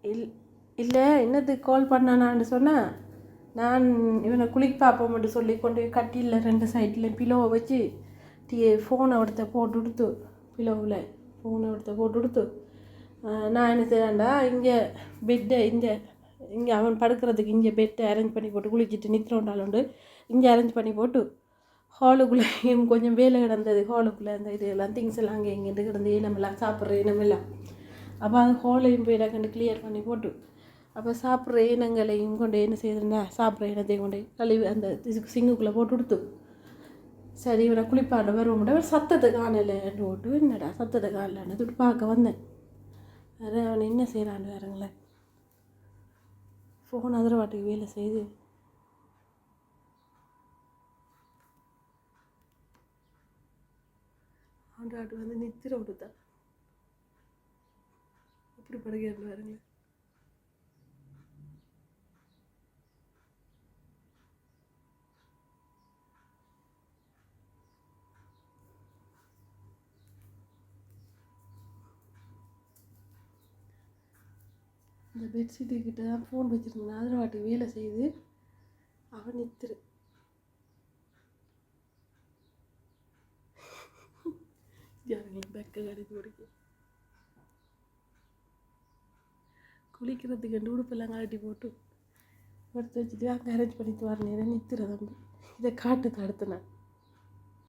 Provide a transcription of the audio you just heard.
இல் இல்லை என்னத்துக்கு கால் பண்ணானான்னு சொன்னால் நான் இவனை குளிக்க பார்ப்போம்ட்டு சொல்லி கொண்டு போய் கட்டியில் 2 சைடில் பிலோவை வச்சு ஃபோனை எடுத்த போட்டு கொடுத்து பிலோவில் ஃபோனை எடுத்த போட்டு கொடுத்து நான் என்ன செய்யறேன்டா இங்கே பெட்டை இங்கே அவன் படுக்கிறதுக்கு இங்கே பெட்டை அரேஞ்ச் பண்ணி போட்டு குளிச்சுட்டு நித்திரோண்டாலுண்டு இங்கே அரேஞ்ச் பண்ணி போட்டு ஹாலுக்குள்ளேயும் கொஞ்சம் வேலை கிடந்தது ஹாலுக்குள்ளே அந்த இதெல்லாம் திங்ஸ் எல்லாம் அங்கே இங்கேருந்து கிடந்து இனமெல்லாம் சாப்பிட்ற இனமெல்லாம் அப்போ அது ஹாலையும் போய் கண்டு கிளியர் பண்ணி போட்டு அப்போ சாப்பிட்ற இனங்களையும் கொண்டு என்ன செய்யுதுன்னா சாப்பிட்ற இனத்தையும் கொண்டு கழுவி அந்த சிங்குக்குள்ளே போட்டு கொடுத்து சரி இவனை குளிப்பாண்ட வருவோம்ட சத்தத்தை காணலைன்னு போட்டு என்னடா சத்தத்தை காணலன்னு துட்டு பார்க்க வந்தேன் வேறு அவனை என்ன செய்கிறான்னு வேறுங்களேன் ஃபோன் அதிரவாட்டுக்கு வேலை செய்து ஆண்டாட்டு வந்து நித்திர விடுத்தான் இப்படி படுகிறது வேறுங்களேன் இந்த பெட்ஷீட்டுக்கிட்ட தான் ஃபோன் வச்சுருந்தேன் அதிரவாட்டுக்கு வேலை செய்து அவன் நித்திரு பேக்கை கடித்து குடிக்க குளிக்கிறதுக்கு உடுப்பெல்லாம் கழட்டி போட்டு எடுத்து வச்சுட்டு அங்கே அரேஞ்ச் பண்ணிட்டு வரணும் நித்திர தம்பி இதை காட்டுக்கு அடுத்தினேன்